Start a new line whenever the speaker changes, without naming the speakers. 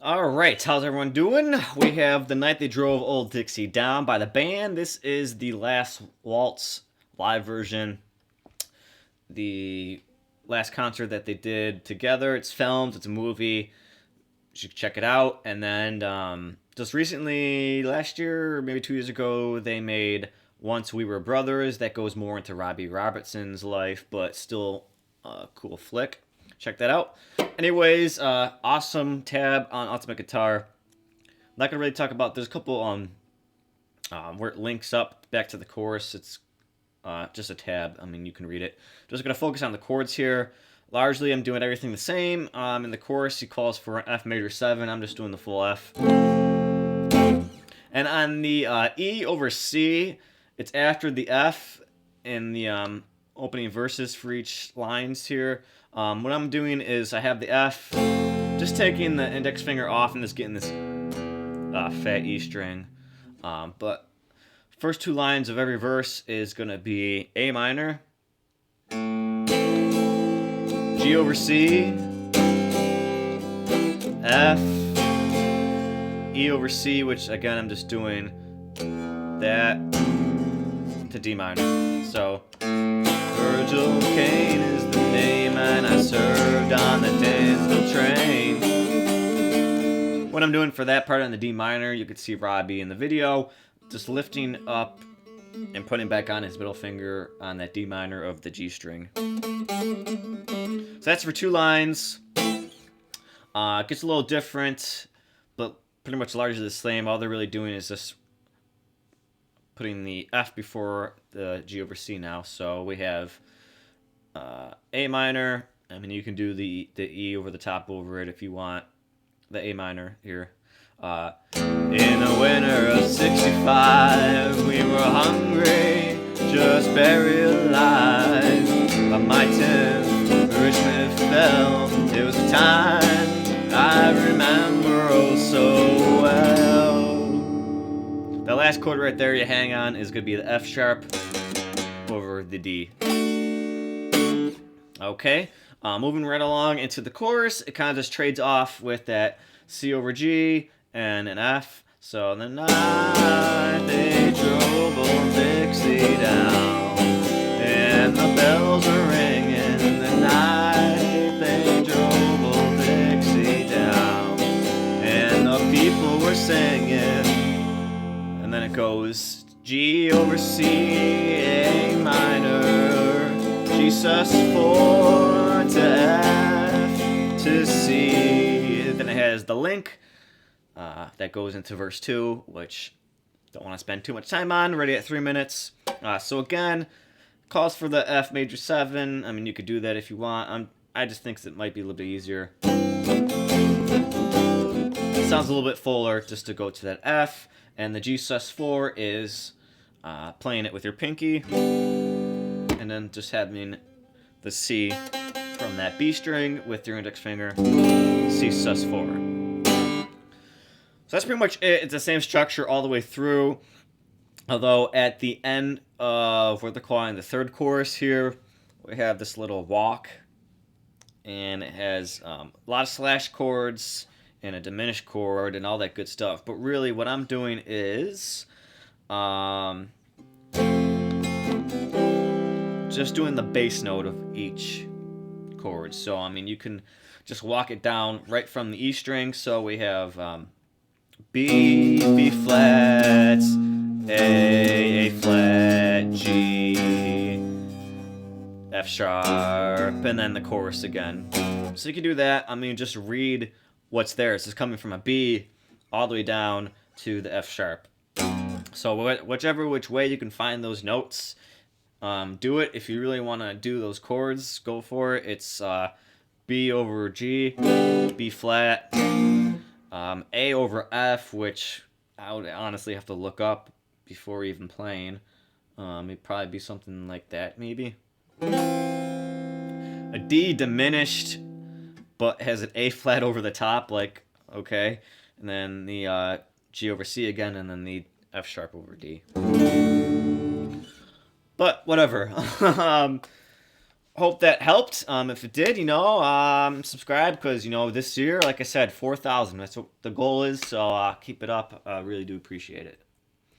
All right, how's everyone doing? We have The Night They Drove Old Dixie Down by the band. This is the Last Waltz live version, the last concert that they did together. It's filmed, it's a movie. You should check it out. And then just recently, last year, or maybe 2 years ago, they made Once We Were Brothers. That goes more into Robbie Robertson's life, but still a cool flick. Check that out. Anyways, awesome tab on Ultimate Guitar. I'm not gonna really talk about. There's a couple where it links up back to the chorus. It's just a tab. I mean, you can read it. Just gonna focus on the chords here. Largely, I'm doing everything the same. In the chorus, he calls for an F major 7. I'm just doing the full F. And on the E over C, it's after the F in the opening verses for each lines here. What I'm doing is I have the F, just taking the index finger off and just getting this fat E string. But first two lines of every verse is going to be A minor, G over C, F, E over C, which again I'm just doing that to D minor. So Virgil Kane is the name, and I served on the Dinsville train. What I'm doing for that part on the D minor, you could see Robbie in the video, just lifting up and putting back on his middle finger on that D minor of the G string. So that's for two lines. It gets a little different, but pretty much largely the same. All they're really doing is just putting the F before the G over C now. So we have A minor. I mean, you can do the E over the top over it if you want. The A minor here. In the winter of 65, we were hungry, just buried alive. But my 10th Richmond fell. It was a time I remember oh so well. The last chord right there you hang on is going to be the F sharp over the D. Okay, moving right along into the chorus, it kind of just trades off with that C over G and an F. So the night they drove old Dixie down, and the bells were ringing. The night they drove old Dixie down, and the people were singing. And then it goes G over C, A minor, G sus4 to F to C. Then it has the link that goes into verse 2, which don't want to spend too much time on. Ready at 3 minutes. So again, calls for the F major 7. I mean, you could do that if you want. I just think it might be a little bit easier. It sounds a little bit fuller just to go to that F. And the G sus4 is playing it with your pinky, and then just having the C from that B string with your index finger, C sus4. So that's pretty much it. It's the same structure all the way through, although at the end of what they're calling the third chorus here, we have this little walk, and it has a lot of slash chords and a diminished chord and all that good stuff. But really what I'm doing is just doing the bass note of each chord. So I mean, you can just walk it down right from the E string. So we have B, B flat, A flat, G, F sharp, and then the chorus again. So you can do that. I mean, just read what's there. It's just coming from a B all the way down to the F sharp. So whichever which way you can find those notes, do it. If you really want to do those chords, go for it. It's B over G, B flat, A over F, which I would honestly have to look up before even playing. It'd probably be something like that, maybe. A D diminished, but has an A flat over the top, like, okay. And then the G over C again, and then the F sharp over D. But whatever. Hope that helped. If it did, subscribe because this year, like I said, 4,000. That's what the goal is. So keep it up. Really do appreciate it.